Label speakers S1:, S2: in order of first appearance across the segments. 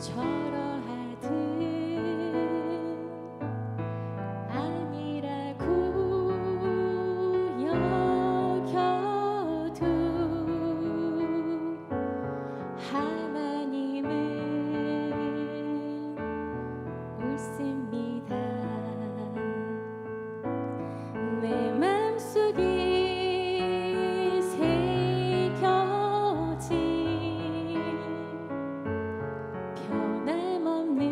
S1: 절어하듯 아니라고 여겨도 하나님은 옳습니다. 내 맘속에 새겨진 변함없는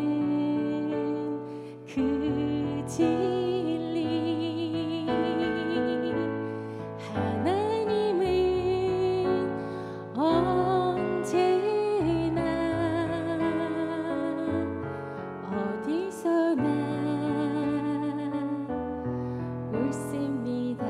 S1: 그 진리, 하나님은 언제나 어디서나 옳습니다.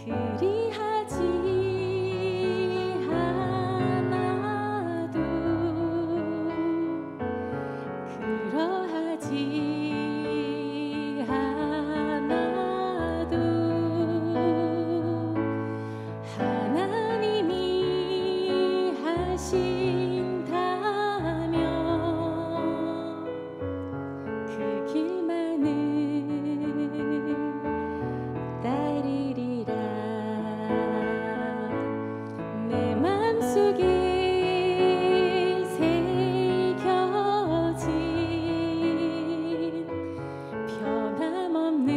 S1: 그리하지 않아도 그러하지 않아도 하나님이 하신다면 그 길만은 따르리라. 내 맘속에 새겨진 변함없는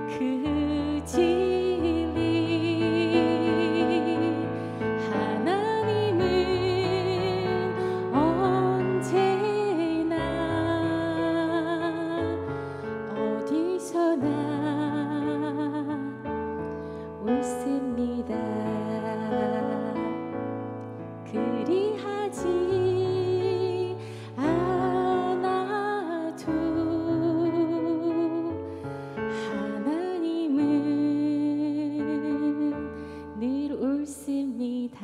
S1: 그 진리, 하나님은 언제나 어디서나 옳습니다. 그리하지 않아도 하나님은 늘 옳습니다.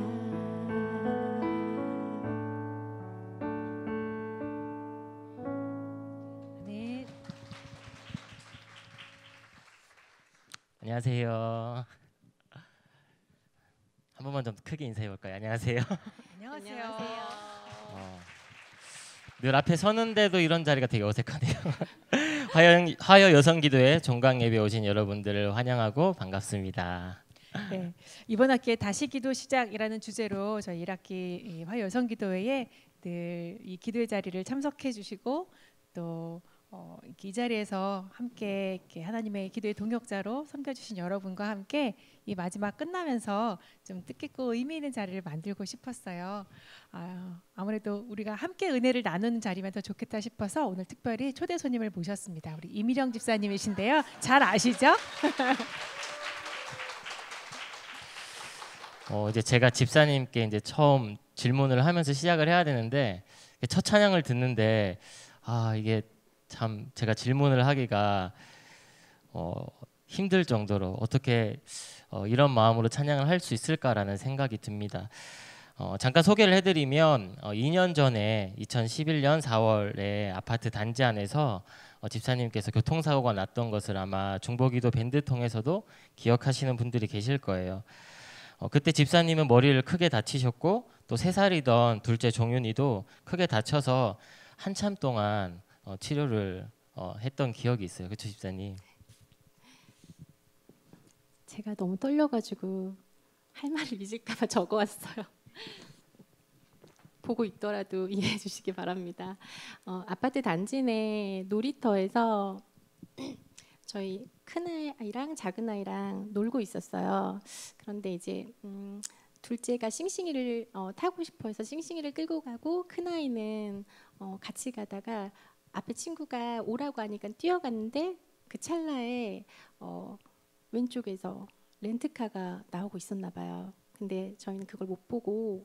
S2: 네.
S3: 안녕하세요. 한 번만 좀 크게 인사해 볼까요? 안녕하세요.
S2: 안녕하세요.
S3: 늘 앞에 서는데도 이런 자리가 되게 어색하네요. 화요 여성기도회 종강 예배 오신 여러분들을 환영하고 반갑습니다.
S2: 네, 이번 학기에 다시 기도 시작이라는 주제로 저희 1학기 화요 여성기도회에 늘 이 기도의 자리를 참석해 주시고 또 이 자리에서 함께 이렇게 하나님의 기도의 동역자로 섬겨주신 여러분과 함께 이 마지막 끝나면서 좀 뜻깊고 의미 있는 자리를 만들고 싶었어요. 아무래도 우리가 함께 은혜를 나누는 자리면 더 좋겠다 싶어서 오늘 특별히 초대 손님을 모셨습니다. 우리 이미령 집사님이신데요. 잘 아시죠?
S3: 이제 제가 집사님께 이제 처음 질문을 하면서 시작을 해야 되는데 첫 찬양을 듣는데 이게 참 제가 질문을 하기가 힘들 정도로 어떻게 이런 마음으로 찬양을 할 수 있을까라는 생각이 듭니다. 잠깐 소개를 해드리면 2년 전에 2011년 4월에 아파트 단지 안에서 집사님께서 교통사고가 났던 것을 아마 중보기도 밴드 통해서도 기억하시는 분들이 계실 거예요. 그때 집사님은 머리를 크게 다치셨고 또 3살이던 둘째 종윤이도 크게 다쳐서 한참 동안 치료를 했던 기억이 있어요. 그렇죠, 집사님?
S1: 제가 너무 떨려가지고 할 말을 잊을까봐 적어왔어요. 보고 있더라도 이해해 주시기 바랍니다. 아파트 단지 내 놀이터에서 저희 큰아이랑 작은아이랑 놀고 있었어요. 그런데 이제 둘째가 싱싱이를 타고 싶어 해서 싱싱이를 끌고 가고 큰아이는 같이 가다가 앞에 친구가 오라고 하니까 뛰어갔는데 그 찰나에 왼쪽에서 렌트카가 나오고 있었나 봐요. 근데 저희는 그걸 못 보고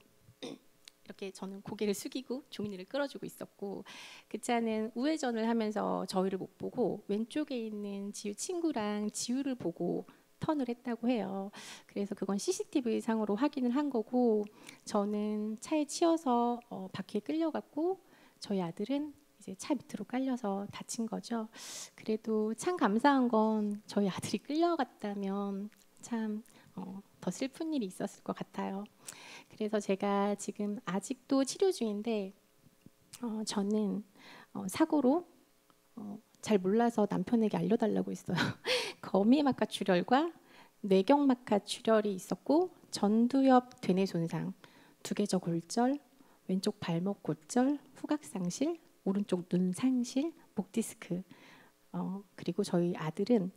S1: 이렇게 저는 고개를 숙이고 종이를 끌어주고 있었고 그 차는 우회전을 하면서 저희를 못 보고 왼쪽에 있는 지우 친구랑 지우를 보고 턴을 했다고 해요. 그래서 그건 CCTV 상으로 확인을 한 거고 저는 차에 치여서 바퀴에 끌려갔고 저희 아들은 이제 차 밑으로 깔려서 다친 거죠. 그래도 참 감사한 건 저희 아들이 끌려갔다면 참 더 슬픈 일이 있었을 것 같아요. 그래서 제가 지금 아직도 치료 중인데 저는 사고로 잘 몰라서 남편에게 알려달라고 했어요. 거미막하 출혈과 뇌경막하 출혈이 있었고 전두엽 되뇌 손상, 두개저 골절, 왼쪽 발목 골절, 후각상실, 오른쪽 눈 상실, 목 디스크 그리고 저희 아들은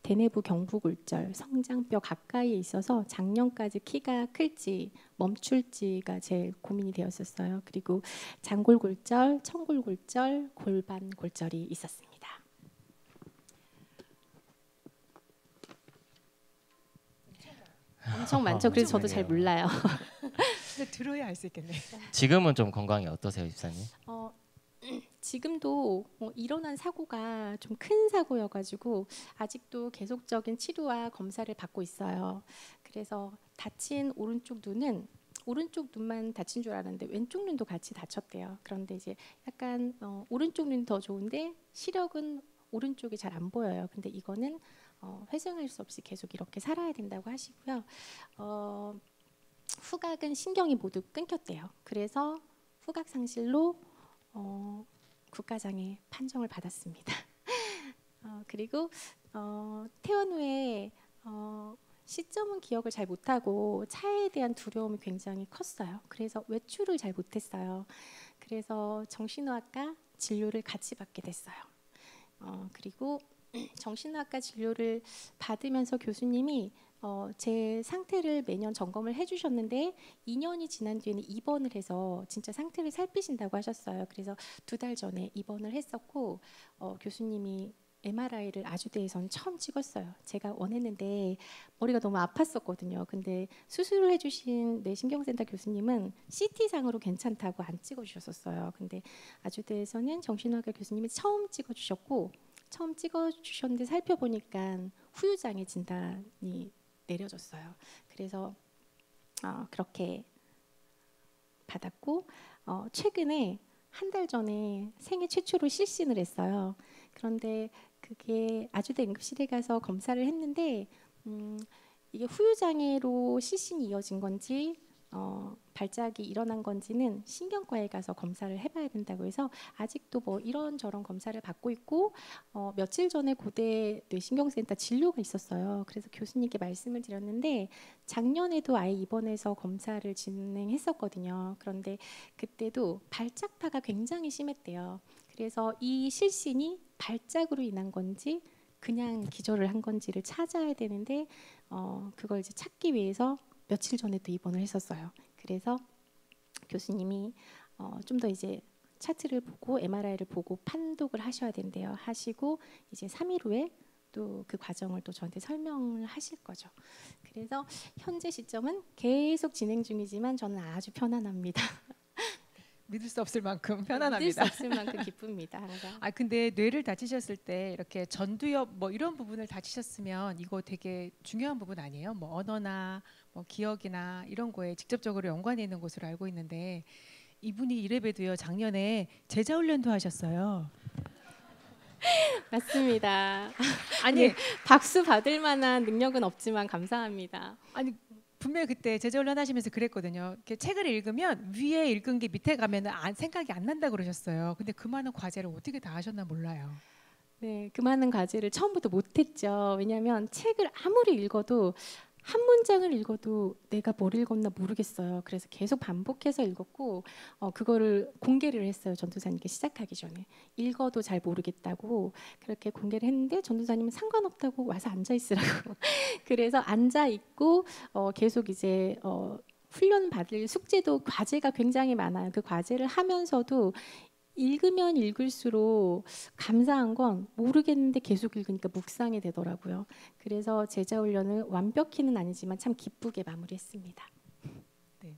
S1: 대뇌부 경부골절, 성장뼈 가까이에 있어서 작년까지 키가 클지 멈출지가 제일 고민이 되었었어요. 그리고 장골골절, 청골골절, 골반 골절이 있었습니다. 엄청 많죠. 그래서 저도 잘 몰라요.
S2: 근데 들어야 알 수 있겠네.
S3: 지금은 좀 건강이 어떠세요, 집사님?
S1: 지금도 일어난 사고가 좀 큰 사고여가지고 아직도 계속적인 치료와 검사를 받고 있어요. 그래서 다친 오른쪽 눈만 다친 줄 알았는데 왼쪽 눈도 같이 다쳤대요. 그런데 이제 약간 오른쪽 눈이 더 좋은데 시력은 오른쪽이 잘 안 보여요. 근데 이거는 회생할 수 없이 계속 이렇게 살아야 된다고 하시고요. 후각은 신경이 모두 끊겼대요. 그래서 후각 상실로 국가장애 판정을 받았습니다. 그리고 퇴원 후에 시점은 기억을 잘 못하고 차에 대한 두려움이 굉장히 컸어요. 그래서 외출을 잘 못했어요. 그래서 정신의학과 진료를 같이 받게 됐어요. 그리고 정신의학과 진료를 받으면서 교수님이 제 상태를 매년 점검을 해주셨는데 2년이 지난 뒤에는 입원을 해서 진짜 상태를 살피신다고 하셨어요. 그래서 2달 전에 입원을 했었고 교수님이 MRI를 아주대에선 처음 찍었어요. 제가 원했는데 머리가 너무 아팠었거든요. 근데 수술을 해주신 뇌신경센터 교수님은 CT상으로 괜찮다고 안 찍어주셨었어요. 근데 아주대에서는 정신의학과 교수님이 처음 찍어주셨는데 살펴보니까 후유장애 진단이 내려졌어요. 그래서 그렇게 받았고 최근에 한 달 전에 생애 최초로 실신을 했어요. 그런데 그게 아주대 응급실에 가서 검사를 했는데 이게 후유장애로 실신이 이어진 건지 발작이 일어난 건지는 신경과에 가서 검사를 해봐야 된다고 해서 아직도 뭐 이런저런 검사를 받고 있고 며칠 전에 고대 뇌신경센터 진료가 있었어요. 그래서 교수님께 말씀을 드렸는데 작년에도 아예 입원해서 검사를 진행했었거든요. 그런데 그때도 발작파가 굉장히 심했대요. 그래서 이 실신이 발작으로 인한 건지 그냥 기절을 한 건지를 찾아야 되는데 그걸 이제 찾기 위해서 며칠 전에 또 입원을 했었어요. 그래서 교수님이 좀 더 이제 차트를 보고 MRI를 보고 판독을 하셔야 된대요. 하시고 이제 3일 후에 또 그 과정을 또 저한테 설명을 하실 거죠. 그래서 현재 시점은 계속 진행 중이지만 저는 아주 편안합니다.
S2: 믿을 수 없을 만큼 편안합니다.
S1: 믿을 수 없을 만큼 기쁩니다. 항상.
S2: 근데 뇌를 다치셨을 때 이렇게 전두엽 뭐 이런 부분을 다치셨으면 이거 되게 중요한 부분 아니에요? 뭐 언어나 뭐 기억이나 이런 거에 직접적으로 연관이 있는 것으로 알고 있는데 이분이 이래봬도요 작년에 제자 훈련도 하셨어요.
S1: 맞습니다.
S2: 아니
S1: 박수 받을 만한 능력은 없지만 감사합니다.
S2: 아니 분명히 그때 제자 훈련 하시면서 그랬거든요. 이렇게 책을 읽으면 위에 읽은 게 밑에 가면은 생각이 안 난다 그러셨어요. 근데 그 많은 과제를 어떻게 다 하셨나 몰라요.
S1: 네, 그 많은 과제를 처음부터 못했죠. 왜냐하면 책을 아무리 읽어도 한 문장을 읽어도 내가 뭘 읽었나 모르겠어요. 그래서 계속 반복해서 읽었고 그거를 공개를 했어요. 전도사님께 시작하기 전에. 읽어도 잘 모르겠다고 그렇게 공개를 했는데 전도사님은 상관없다고 와서 앉아 있으라고. 그래서 앉아 있고 계속 이제 훈련 받을 숙제도 과제가 굉장히 많아요. 그 과제를 하면서도 읽으면 읽을수록 감사한 건 모르겠는데 계속 읽으니까 묵상이 되더라고요. 그래서 제자 훈련을 완벽히는 아니지만 참 기쁘게 마무리했습니다.
S2: 네.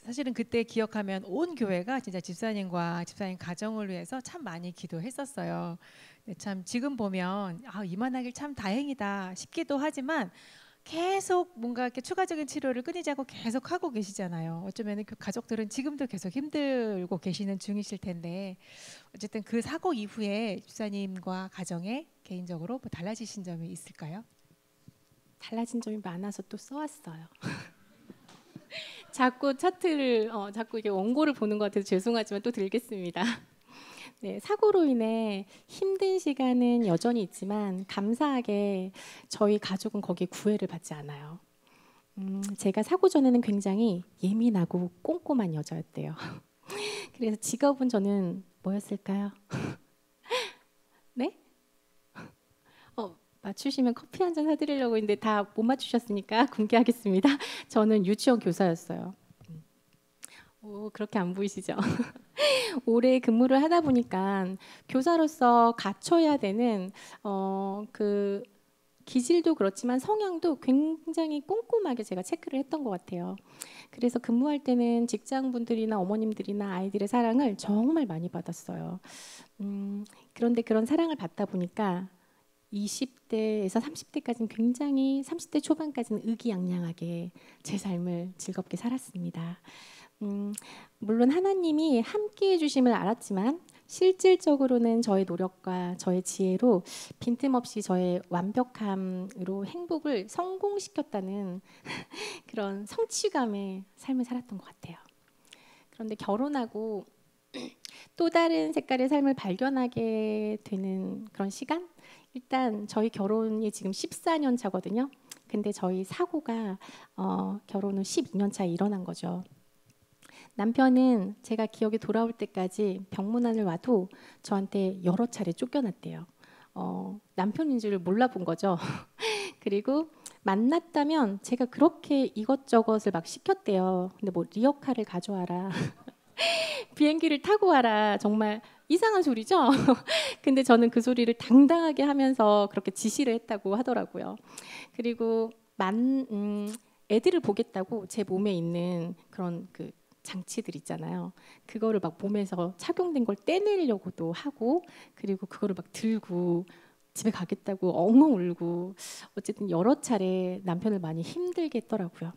S2: 사실은 그때 기억하면 온 교회가 진짜 집사님과 집사님 가정을 위해서 참 많이 기도했었어요. 네, 참 지금 보면 이만하길 참 다행이다 싶기도 하지만 계속 뭔가 이렇게 추가적인 치료를 끊이지 않고 계속 하고 계시잖아요. 어쩌면 그 가족들은 지금도 계속 힘들고 계시는 중이실 텐데 어쨌든 그 사고 이후에 집사님과 가정에 개인적으로 뭐 달라지신 점이 있을까요?
S1: 달라진 점이 많아서 또 써왔어요. 자꾸 차트를 자꾸 이게 원고를 보는 것 같아서 죄송하지만 또 들겠습니다. 네, 사고로 인해 힘든 시간은 여전히 있지만 감사하게 저희 가족은 거기에 구애를 받지 않아요. 제가 사고 전에는 굉장히 예민하고 꼼꼼한 여자였대요. 그래서 직업은 저는 뭐였을까요? 네? 맞추시면 커피 한 잔 사드리려고 했는데 다 못 맞추셨으니까 공개하겠습니다. 저는 유치원 교사였어요. 그렇게 안 보이시죠? 오래 근무를 하다 보니까 교사로서 갖춰야 되는 그 기질도 그렇지만 성향도 굉장히 꼼꼼하게 제가 체크를 했던 것 같아요. 그래서 근무할 때는 직장분들이나 어머님들이나 아이들의 사랑을 정말 많이 받았어요. 그런데 그런 사랑을 받다 보니까 20대에서 30대까지는 굉장히 30대 초반까지는 의기양양하게 제 삶을 즐겁게 살았습니다. 물론 하나님이 함께해 주심을 알았지만 실질적으로는 저의 노력과 저의 지혜로 빈틈없이 저의 완벽함으로 행복을 성공시켰다는 그런 성취감의 삶을 살았던 것 같아요. 그런데 결혼하고 또 다른 색깔의 삶을 발견하게 되는 그런 시간? 일단 저희 결혼이 지금 14년 차거든요. 근데 저희 사고가 결혼 후 12년 차에 일어난 거죠. 남편은 제가 기억이 돌아올 때까지 병문안을 와도 저한테 여러 차례 쫓겨났대요. 남편인 줄 몰라본 거죠. 그리고 만났다면 제가 그렇게 이것저것을 막 시켰대요. 근데 뭐 리어카를 가져와라. 비행기를 타고 와라. 정말 이상한 소리죠. 근데 저는 그 소리를 당당하게 하면서 그렇게 지시를 했다고 하더라고요. 그리고 애들을 보겠다고 제 몸에 있는 그런 그 장치들 있잖아요. 그거를 막 몸에서 착용된 걸 떼내려고도 하고, 그리고 그거를 막 들고 집에 가겠다고 엉엉 울고, 어쨌든 여러 차례 남편을 많이 힘들게 했더라고요.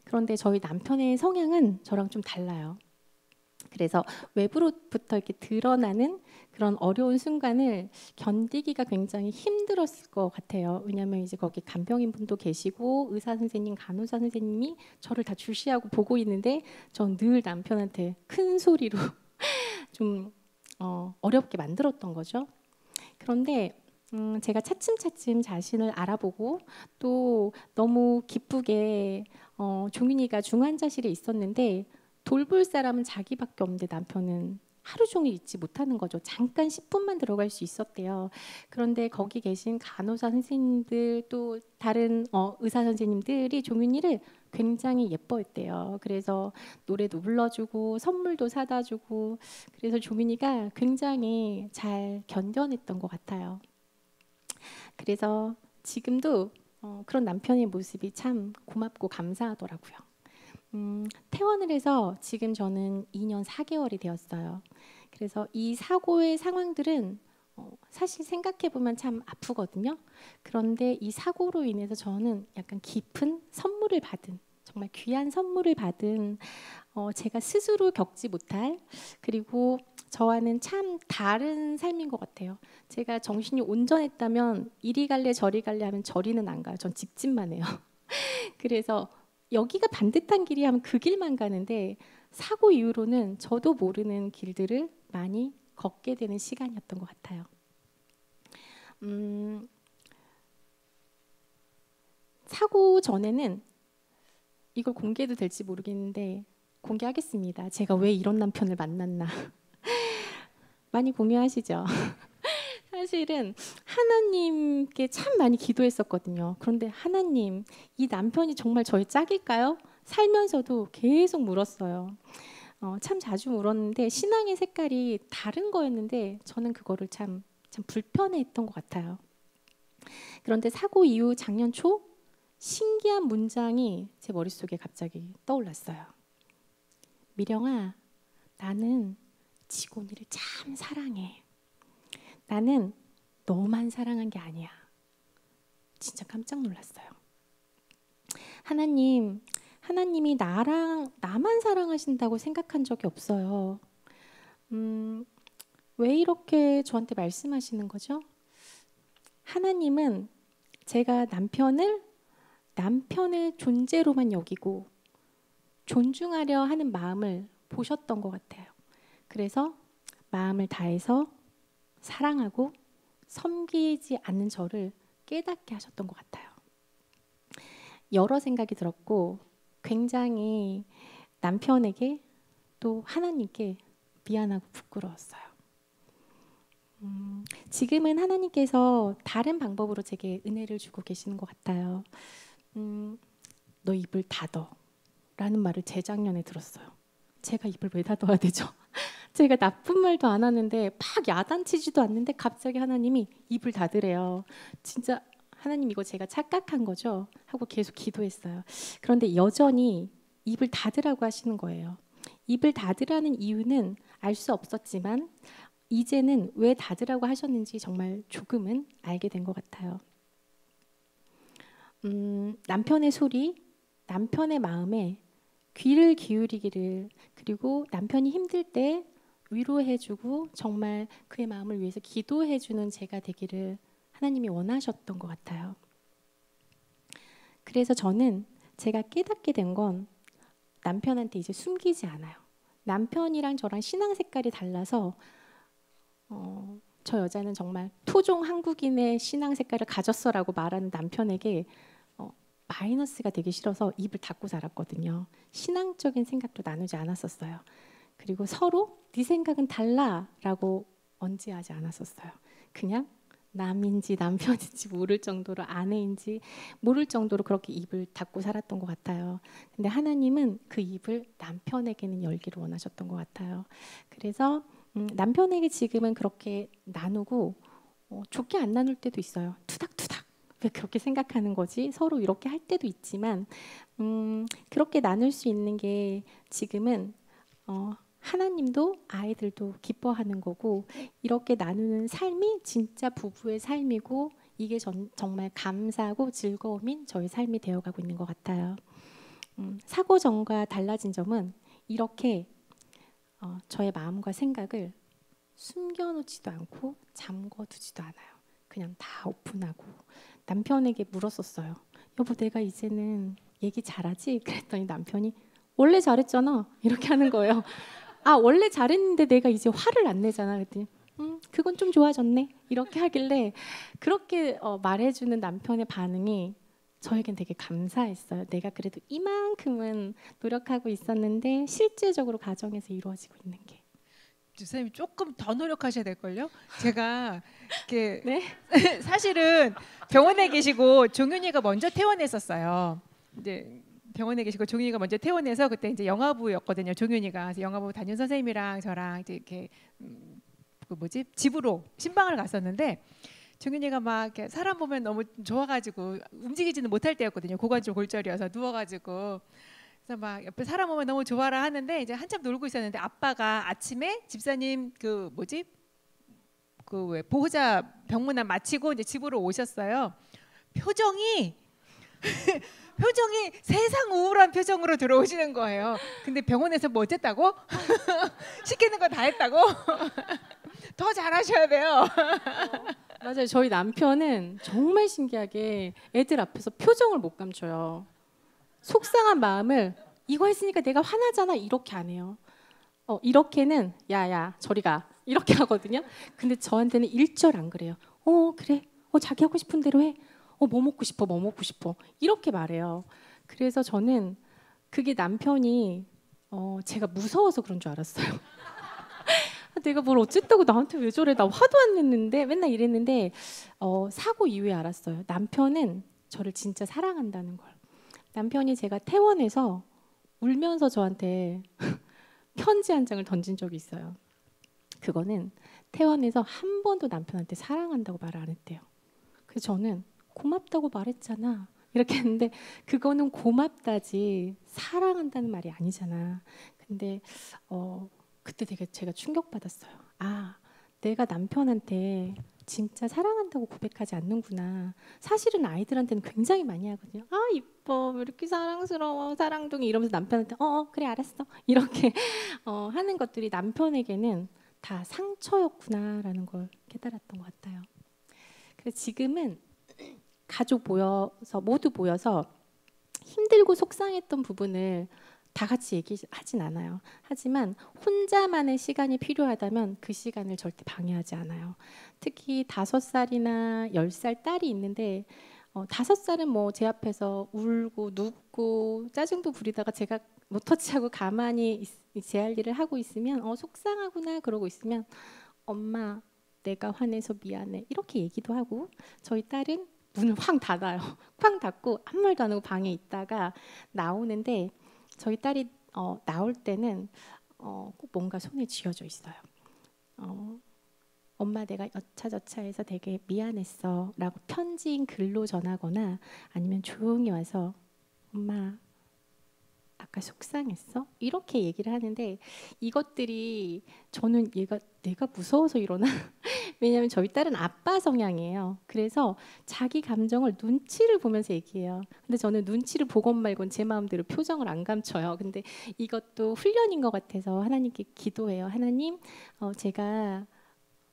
S1: 그런데 저희 남편의 성향은 저랑 좀 달라요. 그래서 외부로부터 이렇게 드러나는 그런 어려운 순간을 견디기가 굉장히 힘들었을 것 같아요. 왜냐하면 이제 거기 간병인 분도 계시고 의사 선생님, 간호사 선생님이 저를 다 주시하고 보고 있는데 전 늘 남편한테 큰 소리로 좀 어렵게 만들었던 거죠. 그런데 제가 차츰차츰 자신을 알아보고 또 너무 기쁘게 종윤이가 중환자실에 있었는데 돌볼 사람은 자기밖에 없는데 남편은 하루 종일 있지 못하는 거죠. 잠깐 10분만 들어갈 수 있었대요. 그런데 거기 계신 간호사 선생님들 또 다른 의사 선생님들이 종윤이를 굉장히 예뻐했대요. 그래서 노래도 불러주고 선물도 사다 주고, 그래서 종윤이가 굉장히 잘 견뎌냈던 것 같아요. 그래서 지금도 그런 남편의 모습이 참 고맙고 감사하더라고요. 퇴원을 해서 지금 저는 2년 4개월이 되었어요. 그래서 이 사고의 상황들은 사실 생각해보면 참 아프거든요. 그런데 이 사고로 인해서 저는 약간 깊은 선물을 받은, 정말 귀한 선물을 받은, 제가 스스로 겪지 못할, 그리고 저와는 참 다른 삶인 것 같아요. 제가 정신이 온전했다면 이리 갈래 저리 갈래 하면 저리는 안 가요. 전 직진만 해요. 그래서 여기가 반듯한 길이 하면 그 길만 가는데 사고 이후로는 저도 모르는 길들을 많이 걷게 되는 시간이었던 것 같아요. 사고 전에는 이걸 공개해도 될지 모르겠는데 공개하겠습니다. 제가 왜 이런 남편을 만났나. 많이 공유하시죠? 사실은 하나님께 참 많이 기도했었거든요. 그런데 하나님, 이 남편이 정말 저의 짝일까요? 살면서도 계속 물었어요. 참 자주 울었는데 신앙의 색깔이 다른 거였는데 저는 그거를 참 불편해했던 것 같아요. 그런데 사고 이후 작년 초 신기한 문장이 제 머릿속에 갑자기 떠올랐어요. 미령아, 나는 지곤이를 참 사랑해. 나는 너만 사랑한 게 아니야. 진짜 깜짝 놀랐어요. 하나님이 나만 사랑하신다고 생각한 적이 없어요. 왜 이렇게 저한테 말씀하시는 거죠? 하나님은 제가 남편의 존재로만 여기고 존중하려 하는 마음을 보셨던 것 같아요. 그래서 마음을 다해서 사랑하고 섬기지 않는 저를 깨닫게 하셨던 것 같아요. 여러 생각이 들었고 굉장히 남편에게 또 하나님께 미안하고 부끄러웠어요. 지금은 하나님께서 다른 방법으로 제게 은혜를 주고 계시는 것 같아요. 너 입을 닫어 라는 말을 재작년에 들었어요. 제가 입을 왜 닫아야 되죠? 제가 나쁜 말도 안 하는데 막 야단치지도 않는데 갑자기 하나님이 입을 닫으래요. 진짜 하나님 이거 제가 착각한 거죠? 하고 계속 기도했어요. 그런데 여전히 입을 닫으라고 하시는 거예요. 입을 닫으라는 이유는 알 수 없었지만 이제는 왜 닫으라고 하셨는지 정말 조금은 알게 된 것 같아요. 남편의 소리, 남편의 마음에 귀를 기울이기를, 그리고 남편이 힘들 때 위로해주고 정말 그의 마음을 위해서 기도해주는 제가 되기를 하나님이 원하셨던 것 같아요. 그래서 저는 제가 깨닫게 된 건 남편한테 이제 숨기지 않아요. 남편이랑 저랑 신앙 색깔이 달라서 저 여자는 정말 토종 한국인의 신앙 색깔을 가졌어라고 말하는 남편에게 마이너스가 되기 싫어서 입을 닫고 살았거든요. 신앙적인 생각도 나누지 않았었어요. 그리고 서로 네 생각은 달라라고 언지하지 않았었어요. 그냥 남인지 남편인지 모를 정도로, 아내인지 모를 정도로 그렇게 입을 닫고 살았던 것 같아요. 근데 하나님은 그 입을 남편에게는 열기를 원하셨던 것 같아요. 그래서 남편에게 지금은 그렇게 나누고 좋게 안 나눌 때도 있어요. 투닥투닥 왜 그렇게 생각하는 거지? 서로 이렇게 할 때도 있지만 그렇게 나눌 수 있는 게 지금은 하나님도 아이들도 기뻐하는 거고, 이렇게 나누는 삶이 진짜 부부의 삶이고 이게 정말 감사하고 즐거움인 저희 삶이 되어가고 있는 것 같아요. 사고 전과 달라진 점은 이렇게 저의 마음과 생각을 숨겨놓지도 않고 잠궈두지도 않아요. 그냥 다 오픈하고 남편에게 물었었어요. 여보, 내가 이제는 얘기 잘하지? 그랬더니 남편이 원래 잘했잖아 이렇게 하는 거예요. 아, 원래 잘했는데 내가 이제 화를 안 내잖아. 그랬더니 그건 좀 좋아졌네 이렇게 하길래, 그렇게 말해주는 남편의 반응이 저에겐 되게 감사했어요. 내가 그래도 이만큼은 노력하고 있었는데 실제적으로 가정에서 이루어지고 있는 게.
S2: 주사님이 조금 더 노력하셔야 될걸요? 제가 이렇게
S1: 네?
S2: 사실은 병원에 계시고 종윤이가 먼저 퇴원했었어요. 이제 병원에 계시고 종윤이가 먼저 퇴원해서 그때 이제 영화부였거든요. 종윤이가. 그래서 영화부 담임 선생님이랑 저랑 이제 이렇게 집으로 신방을 갔었는데, 종윤이가 막 이렇게 사람 보면 너무 좋아가지고 움직이지는 못할 때였거든요. 고관절 골절이어서 누워가지고. 그래서 막 옆에 사람 오면 너무 좋아라 하는데 이제 한참 놀고 있었는데 아빠가 아침에 집사님 왜 보호자 병문안 마치고 이제 집으로 오셨어요. 표정이 세상 우울한 표정으로 들어오시는 거예요. 근데 병원에서 뭐 어쨌다고? 시키는 거 다 했다고? 더 잘하셔야 돼요.
S1: 맞아요. 저희 남편은 정말 신기하게 애들 앞에서 표정을 못 감춰요. 속상한 마음을 이거 했으니까 내가 화나잖아 이렇게 안 해요. 이렇게는 야야 저리 가 이렇게 하거든요. 근데 저한테는 일절 안 그래요. 그래. 자기 하고 싶은 대로 해. 뭐 먹고 싶어 이렇게 말해요. 그래서 저는 그게 남편이 제가 무서워서 그런 줄 알았어요. 내가 뭘 어쨌다고 나한테 왜 저래, 나 화도 안 냈는데 맨날 이랬는데 사고 이후에 알았어요. 남편은 저를 진짜 사랑한다는 걸. 남편이 제가 퇴원해서 울면서 저한테 편지 한 장을 던진 적이 있어요. 그거는 태어나서 한 번도 남편한테 사랑한다고 말을 안 했대요. 그래서 저는 고맙다고 말했잖아 이렇게 했는데, 그거는 고맙다지 사랑한다는 말이 아니잖아. 근데 그때 되게 제가 충격받았어요. 아, 내가 남편한테 진짜 사랑한다고 고백하지 않는구나. 사실은 아이들한테는 굉장히 많이 하거든요. 아, 이뻐, 왜 이렇게 사랑스러워, 사랑둥이 이러면서 남편한테 그래 알았어 이렇게 하는 것들이 남편에게는 다 상처였구나라는 걸 깨달았던 것 같아요. 그래서 지금은 가족 모두 모여서 힘들고 속상했던 부분을 다 같이 얘기하진 않아요. 하지만 혼자만의 시간이 필요하다면 그 시간을 절대 방해하지 않아요. 특히 5살이나 10살 딸이 있는데 5살은 뭐 제 앞에서 울고 눕고 짜증도 부리다가 제가 뭐 터치하고 가만히 제 할 일을 하고 있으면 속상하구나 그러고 있으면 엄마 내가 화내서 미안해 이렇게 얘기도 하고, 저희 딸은 문을 확 닫아요. 확 닫고 아무 말도 안 하고 방에 있다가 나오는데, 저희 딸이 나올 때는 꼭 뭔가 손에 쥐어져 있어요. 엄마 내가 여차저차해서 되게 미안했어 라고 편지인 글로 전하거나, 아니면 조용히 와서 엄마 아까 속상했어? 이렇게 얘기를 하는데, 이것들이 저는 내가 무서워서 이러나? 왜냐하면 저희 딸은 아빠 성향이에요. 그래서 자기 감정을 눈치를 보면서 얘기해요. 근데 저는 눈치를 보건 말건 제 마음대로 표정을 안 감춰요. 근데 이것도 훈련인 것 같아서 하나님께 기도해요. 하나님, 제가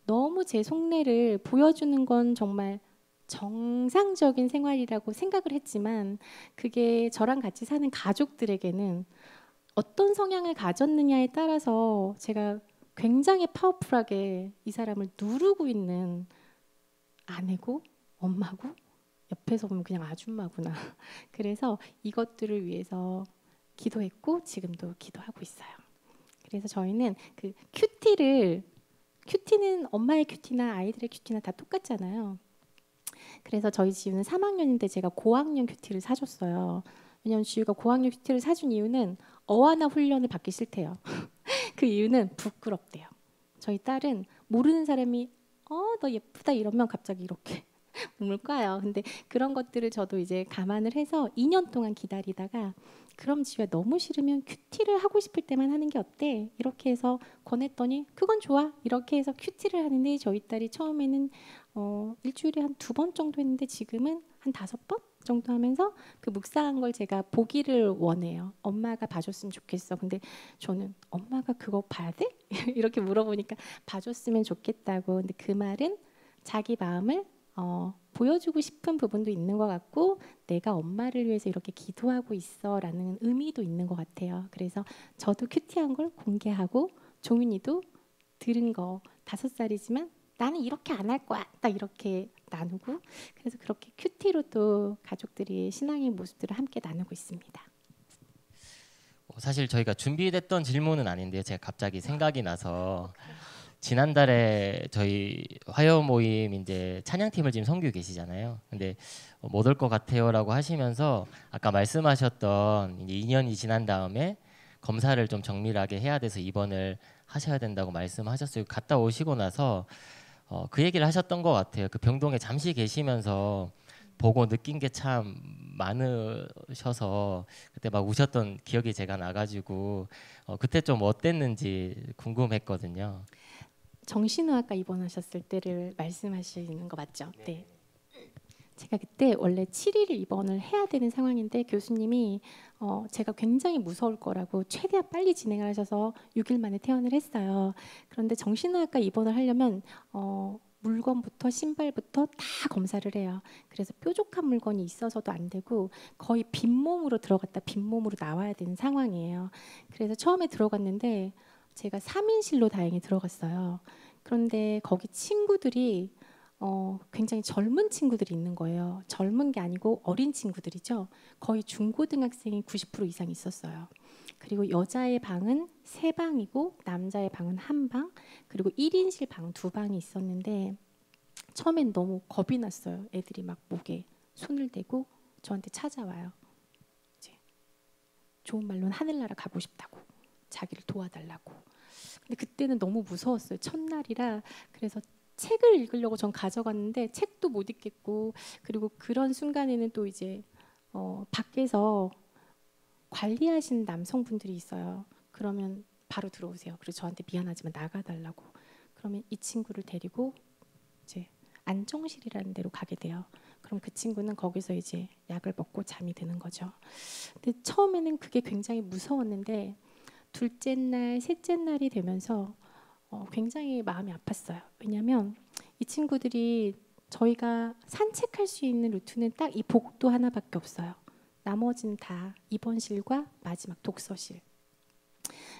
S1: 너무 제 속내를 보여주는 건 정말 정상적인 생활이라고 생각을 했지만, 그게 저랑 같이 사는 가족들에게는 어떤 성향을 가졌느냐에 따라서 제가 굉장히 파워풀하게 이 사람을 누르고 있는 아내고 엄마고, 옆에서 보면 그냥 아줌마구나. 그래서 이것들을 위해서 기도했고 지금도 기도하고 있어요. 그래서 저희는 그 큐티는 엄마의 큐티나 아이들의 큐티나 다 똑같잖아요. 그래서 저희 지우는 3학년인데 제가 고학년 큐티를 사줬어요. 왜냐면 지우가 고학년 큐티를 사준 이유는 어하나 훈련을 받기 싫대요. 그 이유는 부끄럽대요. 저희 딸은 모르는 사람이 너 예쁘다 이러면 갑자기 이렇게 눈물 까요. 근데 그런 것들을 저도 이제 감안을 해서 2년 동안 기다리다가, 그럼 지우야 너무 싫으면 큐티를 하고 싶을 때만 하는 게 어때? 이렇게 해서 권했더니 그건 좋아. 이렇게 해서 큐티를 하는데, 저희 딸이 처음에는 일주일에 한 2번 정도 했는데 지금은 한 5번 정도 하면서 그 묵상한 걸 제가 보기를 원해요. 엄마가 봐줬으면 좋겠어. 근데 저는 엄마가 그거 봐야 돼? 이렇게 물어보니까 봐줬으면 좋겠다고. 근데 그 말은 자기 마음을 보여주고 싶은 부분도 있는 것 같고, 내가 엄마를 위해서 이렇게 기도하고 있어라는 의미도 있는 것 같아요. 그래서 저도 큐티한 걸 공개하고, 종윤이도 들은 거 5살이지만 나는 이렇게 안 할 거야 딱 이렇게 나누고, 그래서 그렇게 큐티로 또 가족들이 신앙의 모습들을 함께 나누고 있습니다.
S3: 사실 저희가 준비됐던 질문은 아닌데요. 제가 갑자기 생각이 나서, 지난달에 저희 화요 모임 이제 찬양팀을 지금 섬기고 계시잖아요. 근데 못 올 것 같아요라고 하시면서 아까 말씀하셨던 이제 2년이 지난 다음에 검사를 좀 정밀하게 해야 돼서 입원을 하셔야 된다고 말씀하셨어요. 갔다 오시고 나서 그 얘기를 하셨던 것 같아요. 그 병동에 잠시 계시면서 보고 느낀 게 참 많으셔서 그때 막 우셨던 기억이 제가 나가지고 그때 좀 어땠는지 궁금했거든요.
S1: 정신의학과 입원하셨을 때를 말씀하시는 거 맞죠? 네. 제가 그때 원래 7일 입원을 해야 되는 상황인데, 교수님이 제가 굉장히 무서울 거라고 최대한 빨리 진행을 하셔서 6일 만에 퇴원을 했어요. 그런데 정신의학과 입원을 하려면 물건부터 신발부터 다 검사를 해요. 그래서 뾰족한 물건이 있어서도 안 되고 거의 빈몸으로 들어갔다 빈몸으로 나와야 되는 상황이에요. 그래서 처음에 들어갔는데 제가 3인실로 다행히 들어갔어요. 그런데 거기 친구들이 굉장히 젊은 친구들이 있는 거예요. 젊은 게 아니고 어린 친구들이죠. 거의 중고등학생이 90% 이상 있었어요. 그리고 여자의 방은 3방이고 남자의 방은 1방, 그리고 1인실 방 2방이 있었는데, 처음엔 너무 겁이 났어요. 애들이 막 목에 손을 대고 저한테 찾아와요. 이제 좋은 말로는 하늘나라 가고 싶다고 자기를 도와달라고. 근데 그때는 너무 무서웠어요. 첫날이라. 그래서 책을 읽으려고 전 가져갔는데 책도 못 읽겠고, 그리고 그런 순간에는 또 이제 밖에서 관리하시는 남성분들이 있어요. 그러면 바로 들어오세요. 그리고 저한테 미안하지만 나가달라고. 그러면 이 친구를 데리고 이제 안정실이라는 데로 가게 돼요. 그럼 그 친구는 거기서 이제 약을 먹고 잠이 드는 거죠. 근데 처음에는 그게 굉장히 무서웠는데 둘째 날, 셋째 날이 되면서 굉장히 마음이 아팠어요. 왜냐하면 이 친구들이 저희가 산책할 수 있는 루트는 딱 이 복도 하나밖에 없어요. 나머지는 다 입원실과 마지막 독서실.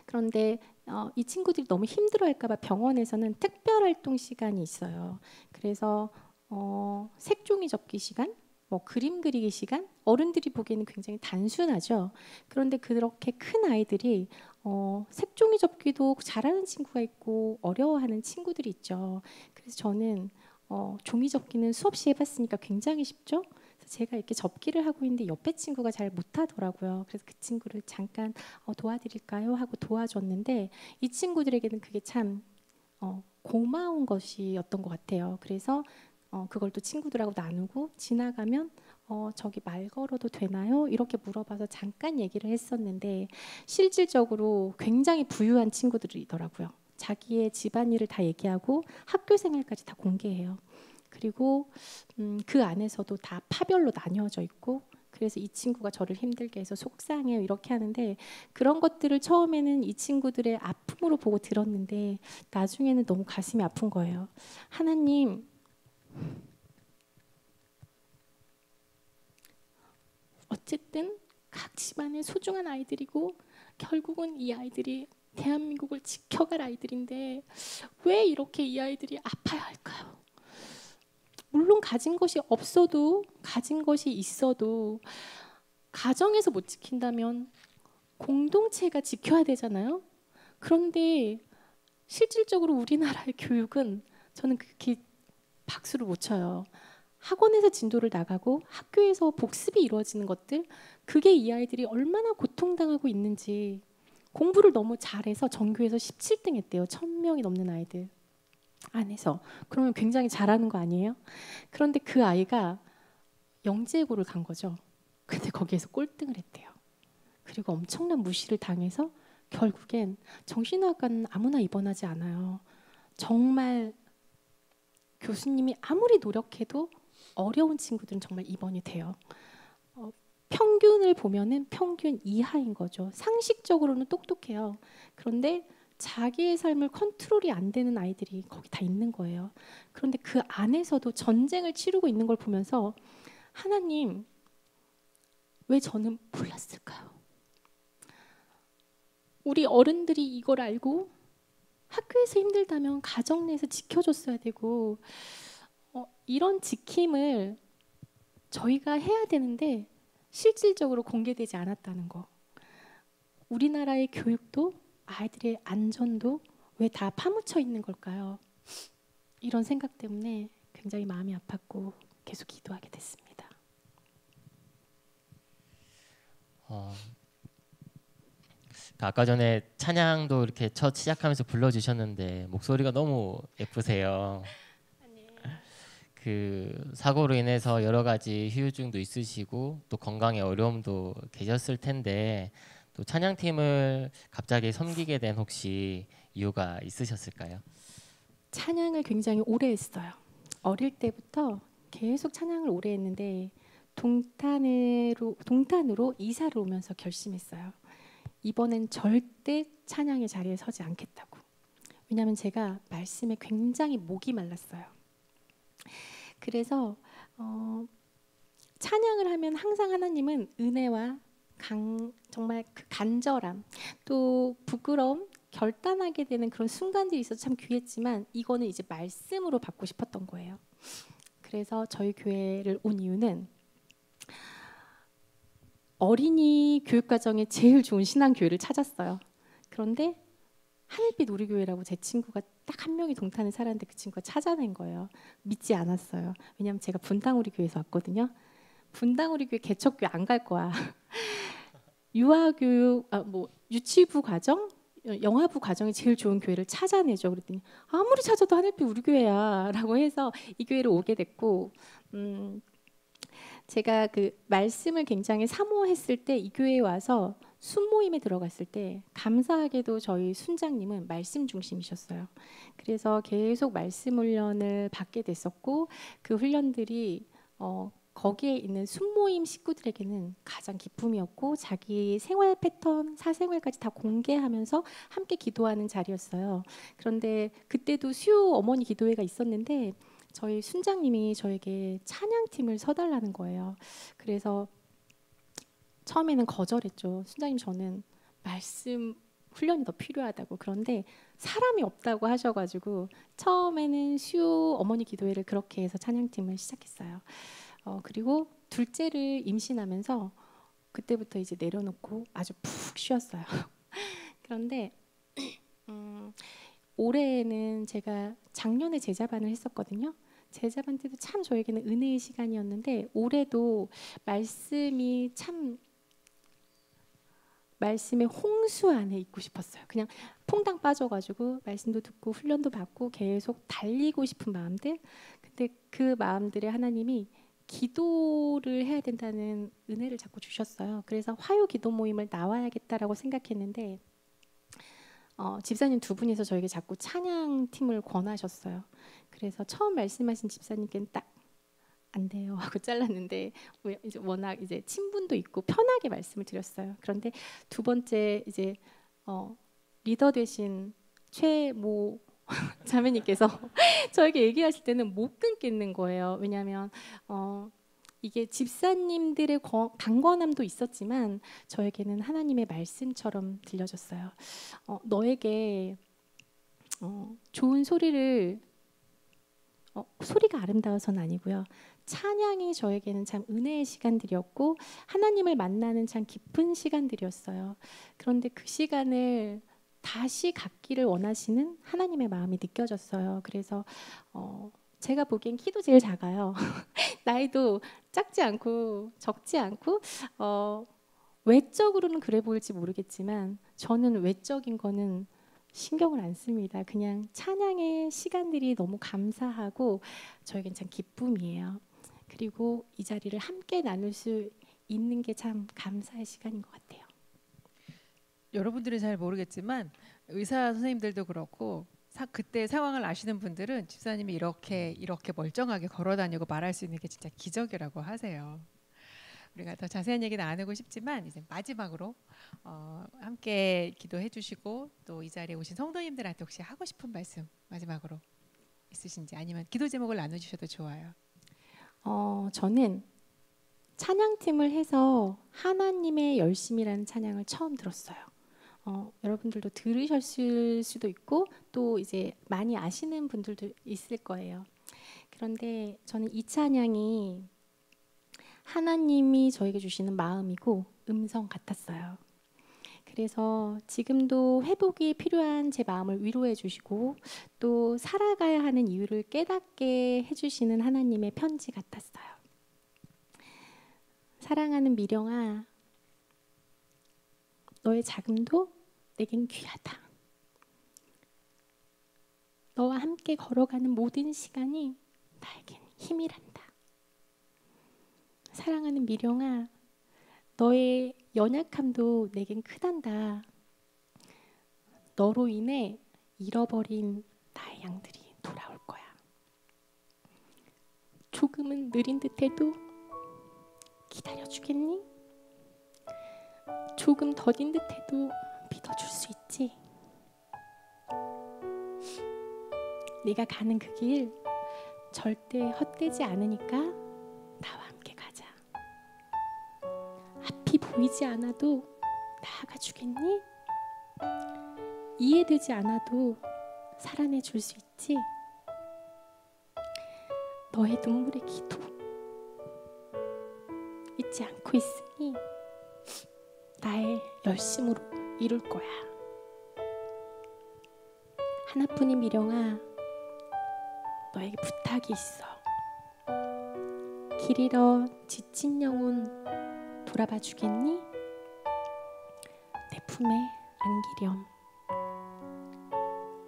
S1: 그런데 이 친구들이 너무 힘들어할까 봐 병원에서는 특별활동 시간이 있어요. 그래서 색종이 접기 시간, 뭐 그림 그리기 시간, 어른들이 보기에는 굉장히 단순하죠. 그런데 그렇게 큰 아이들이 색종이 접기도 잘하는 친구가 있고 어려워하는 친구들이 있죠. 그래서 저는 종이 접기는 수없이 해봤으니까 굉장히 쉽죠. 그래서 제가 이렇게 접기를 하고 있는데 옆에 친구가 잘 못하더라고요. 그래서 그 친구를 잠깐 도와드릴까요? 하고 도와줬는데 이 친구들에게는 그게 참 고마운 것이었던 것 같아요. 그래서 그걸 또 친구들하고 나누고 지나가면 저기 말 걸어도 되나요? 이렇게 물어봐서 잠깐 얘기를 했었는데 실질적으로 굉장히 부유한 친구들이더라고요. 자기의 집안일을 다 얘기하고 학교 생활까지 다 공개해요. 그리고 그 안에서도 다 파별로 나뉘어져 있고, 그래서 이 친구가 저를 힘들게 해서 속상해요 이렇게 하는데, 그런 것들을 처음에는 이 친구들의 아픔으로 보고 들었는데 나중에는 너무 가슴이 아픈 거예요. 하나님, 어쨌든 각 집안의 소중한 아이들이고 결국은 이 아이들이 대한민국을 지켜갈 아이들인데 왜 이렇게 이 아이들이 아파야 할까요? 물론 가진 것이 없어도, 가진 것이 있어도 가정에서 못 지킨다면 공동체가 지켜야 되잖아요. 그런데 실질적으로 우리나라의 교육은 저는 그렇게 박수를 못 쳐요. 학원에서 진도를 나가고 학교에서 복습이 이루어지는 것들, 그게 이 아이들이 얼마나 고통당하고 있는지. 공부를 너무 잘해서 전교에서 17등 했대요. 1000명이 넘는 아이들 안에서. 그러면 굉장히 잘하는 거 아니에요? 그런데 그 아이가 영재고를 간 거죠. 근데 거기에서 꼴등을 했대요. 그리고 엄청난 무시를 당해서 결국엔 정신의학과는 아무나 입원하지 않아요. 정말 교수님이 아무리 노력해도 어려운 친구들은 정말 입원이 돼요. 평균을 보면은 평균 이하인 거죠. 상식적으로는 똑똑해요. 그런데 자기의 삶을 컨트롤이 안 되는 아이들이 거기 다 있는 거예요. 그런데 그 안에서도 전쟁을 치르고 있는 걸 보면서 하나님, 왜 저는 몰랐을까요? 우리 어른들이 이걸 알고 학교에서 힘들다면 가정 내에서 지켜줬어야 되고, 이런 지킴을 저희가 해야 되는데 실질적으로 공개되지 않았다는 거. 우리나라의 교육도 아이들의 안전도 왜 다 파묻혀 있는 걸까요? 이런 생각 때문에 굉장히 마음이 아팠고 계속 기도하게 됐습니다.
S3: 아까 전에 찬양도 이렇게 첫 시작하면서 불러주셨는데 목소리가 너무 예쁘세요. 그 사고로 인해서 여러 가지 후유증도 있으시고 또 건강에 어려움도 계셨을 텐데 또 찬양팀을 갑자기 섬기게 된 혹시 이유가 있으셨을까요?
S1: 찬양을 굉장히 오래 했어요. 어릴 때부터 계속 찬양을 오래 했는데 동탄으로 이사를 오면서 결심했어요. 이번엔 절대 찬양의 자리에 서지 않겠다고. 왜냐하면 제가 말씀에 굉장히 목이 말랐어요. 그래서 찬양을 하면 항상 하나님은 은혜와 정말 그 간절함, 또 부끄러움, 결단하게 되는 그런 순간들이 있어서 참 귀했지만 이거는 이제 말씀으로 받고 싶었던 거예요. 그래서 저희 교회를 온 이유는 어린이 교육과정에 제일 좋은 신앙교회를 찾았어요. 그런데 하늘빛 우리교회라고 제 친구가 딱 한 명이 동탄에 살았는데 그 친구가 찾아낸 거예요. 믿지 않았어요. 왜냐하면 제가 분당우리교회에서 왔거든요. 분당우리교회 개척교회 안 갈 거야. 유아교육, 유치부 과정 영화부 과정이 제일 좋은 교회를 찾아내죠. 그랬더니 아무리 찾아도 하늘빛 우리 교회야라고 해서 이 교회를 오게 됐고, 제가 그 말씀을 굉장히 사모했을 때 이 교회에 와서 순모임에 들어갔을 때 감사하게도 저희 순장님은 말씀 중심이셨어요. 그래서 계속 말씀 훈련을 받게 됐었고, 그 훈련들이 거기에 있는 순모임 식구들에게는 가장 기쁨이었고, 자기 생활 패턴, 사생활까지 다 공개하면서 함께 기도하는 자리였어요. 그런데 그때도 수요 어머니 기도회가 있었는데 저희 순장님이 저에게 찬양팀을 서달라는 거예요. 그래서 처음에는 거절했죠. 순장님, 저는 말씀 훈련이 더 필요하다고. 그런데 사람이 없다고 하셔가지고 처음에는 수요 어머니 기도회를 그렇게 해서 찬양팀을 시작했어요. 그리고 둘째를 임신하면서 그때부터 이제 내려놓고 아주 푹 쉬었어요. 그런데 올해에는 제가 작년에 제자반을 했었거든요. 제자반 때도 참 저에게는 은혜의 시간이었는데, 올해도 말씀이 참 말씀의 홍수 안에 있고 싶었어요. 그냥 퐁당 빠져가지고 말씀도 듣고 훈련도 받고 계속 달리고 싶은 마음들. 근데 그 마음들에 하나님이 기도를 해야 된다는 은혜를 자꾸 주셨어요. 그래서 화요 기도 모임을 나와야겠다라고 생각했는데 집사님 두 분이서 저에게 자꾸 찬양 팀을 권하셨어요. 그래서 처음 말씀하신 집사님께는 딱 안 돼요 하고 잘랐는데, 이제 워낙 이제 친분도 있고 편하게 말씀을 드렸어요. 그런데 두 번째 이제 리더 되신 최모 자매님께서 저에게 얘기하실 때는 못 끊겠는 거예요. 왜냐하면 이게 집사님들의 강권함도 있었지만 저에게는 하나님의 말씀처럼 들려졌어요. 너에게 좋은 소리를 소리가 아름다워서는 아니고요. 찬양이 저에게는 참 은혜의 시간들이었고 하나님을 만나는 참 기쁜 시간들이었어요. 그런데 그 시간을 다시 갖기를 원하시는 하나님의 마음이 느껴졌어요. 그래서 제가 보기엔 키도 제일 작아요. 나이도 작지 않고 적지 않고 외적으로는 그래 보일지 모르겠지만 저는 외적인 거는 신경을 안 씁니다. 그냥 찬양의 시간들이 너무 감사하고 저에겐 참 기쁨이에요. 그리고 이 자리를 함께 나눌 수 있는 게 참 감사의 시간인 것 같아요.
S2: 여러분들은 잘 모르겠지만 의사 선생님들도 그렇고 그때 상황을 아시는 분들은 집사님이 이렇게 멀쩡하게 걸어다니고 말할 수 있는 게 진짜 기적이라고 하세요. 우리가 더 자세한 얘기 나누고 싶지만 이제 마지막으로 함께 기도해 주시고 또 이 자리에 오신 성도님들한테 혹시 하고 싶은 말씀 마지막으로 있으신지, 아니면 기도 제목을 나눠주셔도 좋아요.
S1: 저는 찬양팀을 해서 하나님의 열심이라는 찬양을 처음 들었어요. 여러분들도 들으셨을 수도 있고 또 이제 많이 아시는 분들도 있을 거예요. 그런데 저는 이 찬양이 하나님이 저에게 주시는 마음이고 음성 같았어요. 그래서 지금도 회복이 필요한 제 마음을 위로해 주시고 또 살아가야 하는 이유를 깨닫게 해주시는 하나님의 편지 같았어요. 사랑하는 미령아, 너의 자금도 내겐 귀하다. 너와 함께 걸어가는 모든 시간이 나에겐 힘이란다. 사랑하는 미령아, 너의 연약함도 내겐 크단다. 너로 인해 잃어버린 나의 양들이 돌아올 거야. 조금은 느린 듯해도 기다려주겠니? 조금 더딘 듯해도 믿어줄 수 있지? 네가 가는 그 길 절대 헛되지 않으니까 나와 함께 가자. 앞이 보이지 않아도 나아가 주겠니? 이해되지 않아도 살아내 줄 수 있지? 너의 눈물의 기도 잊지 않고 있으니 나의 열심으로 이룰 거야. 하나뿐인 미령아, 너에게 부탁이 있어. 길 잃어 지친 영혼 돌아봐 주겠니? 내 품에 안기렴.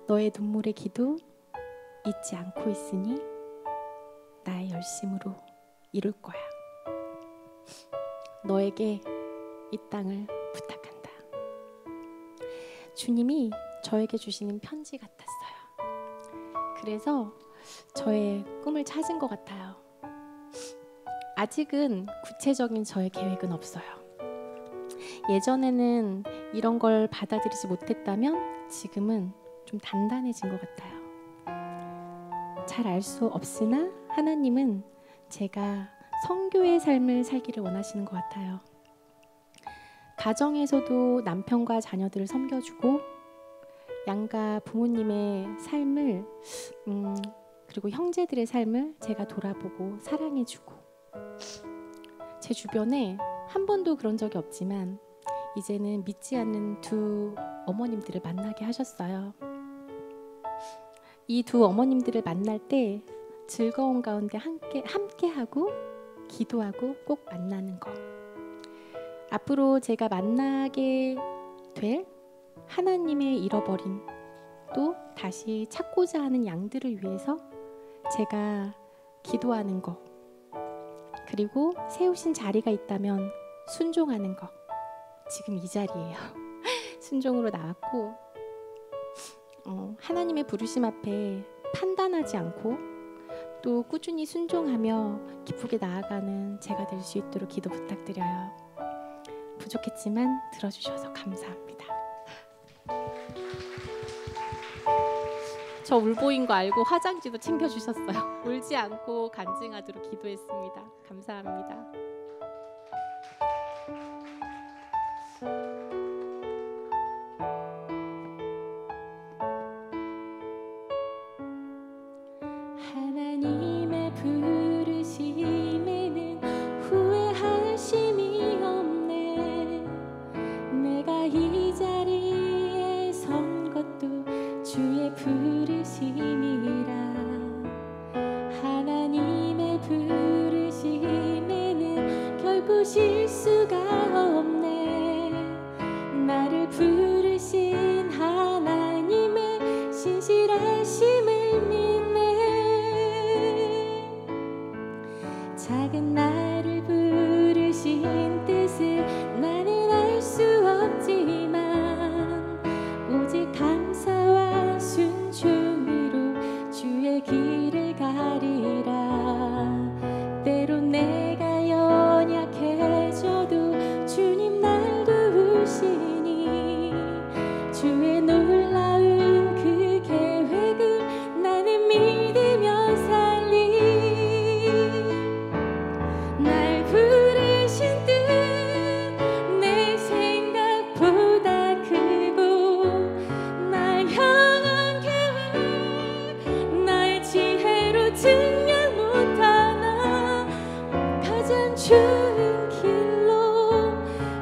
S1: 너의 눈물의 기도 잊지 않고 있으니 나의 열심으로 이룰 거야. 너에게 이 땅을 부탁한다. 주님이 저에게 주시는 편지 같았어요. 그래서 저의 꿈을 찾은 것 같아요. 아직은 구체적인 저의 계획은 없어요. 예전에는 이런 걸 받아들이지 못했다면 지금은 좀 단단해진 것 같아요. 잘 알 수 없으나 하나님은 제가 성교의 삶을 살기를 원하시는 것 같아요. 가정에서도 남편과 자녀들을 섬겨주고 양가 부모님의 삶을 그리고 형제들의 삶을 제가 돌아보고 사랑해주고, 제 주변에 한 번도 그런 적이 없지만 이제는 믿지 않는 두 어머님들을 만나게 하셨어요. 이 두 어머님들을 만날 때 즐거운 가운데 함께하고 기도하고 꼭 만나는 것. 앞으로 제가 만나게 될 하나님의 잃어버린, 또 다시 찾고자 하는 양들을 위해서 제가 기도하는 것, 그리고 세우신 자리가 있다면 순종하는 것. 지금 이 자리예요. 순종으로 나왔고, 하나님의 부르심 앞에 판단하지 않고 또 꾸준히 순종하며 기쁘게 나아가는 제가 될 수 있도록 기도 부탁드려요. 부족했지만 들어주셔서 감사합니다. 저 울보인 거 알고 화장지도 챙겨주셨어요. 울지 않고 간증하도록 기도했습니다. 감사합니다. 하나님의 부르심에는 후회하심이 없네. 내가 이 자리에 선 것도 주의 부르심이라. 하나님의 부르심에는 결코 실수가 없네. 나를 부르신 하나님의 신실하심을 믿네. 작은 나를 부르신 뜻을 나는 알 수 없지만 오직 감사와 순종으로 주의 길을 가리라. 때론 내가 연약해져도 주님 날 도우시니 주의 놀라운 그 계획을 나는 믿으며 살리. 날 부르신 뜻 내 생각보다 크고, 날 향한 계획 나의 지혜로 증명 못하나. 가장 좋은 길로,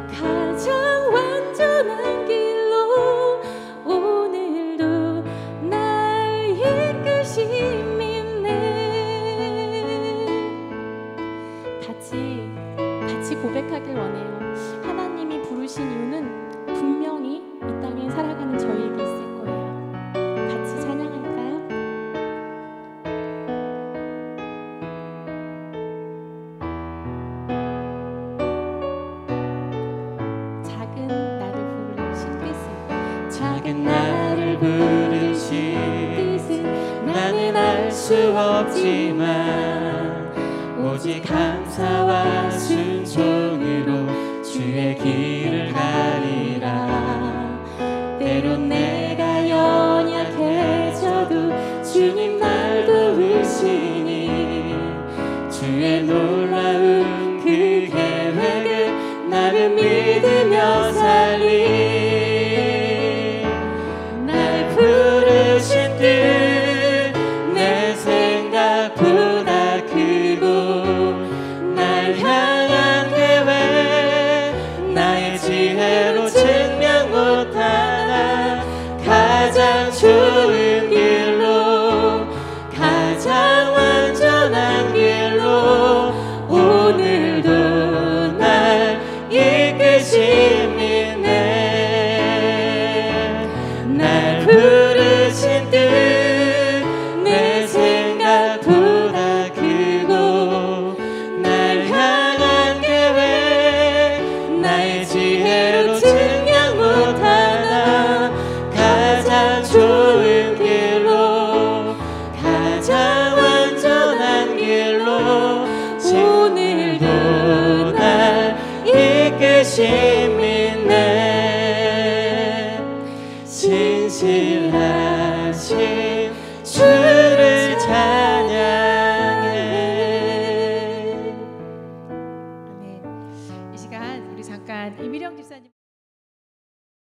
S1: 가장 완전한 길로 오늘도 날 이끄심 믿네. 같이 고백하길 원해요. 하나님이 부르신 이유는 분명히 이 땅에 살아가는 저희에게 있을 거예요. 같이 찬양할까요? 작은 나를 부르신 뜻을,
S3: 작은 나를 부르신
S1: 뜻은
S3: 나는 알 수 없지만 오직 감사와 순종으로 주의 길을 가리라. 때론 내가 연약해져도 주님 날 도우시니 주의 놀라운 그 계획을 나는 믿으며 살리. 날 부르신 뜻 내 생각보다 크고, 날 향한 계획 나의 지혜로 증명 못하나. 가장 좋은 길로, 가장 완전한 길로 오늘도 날 이끄심 믿네. 날 부르신
S2: 김미령 집사님.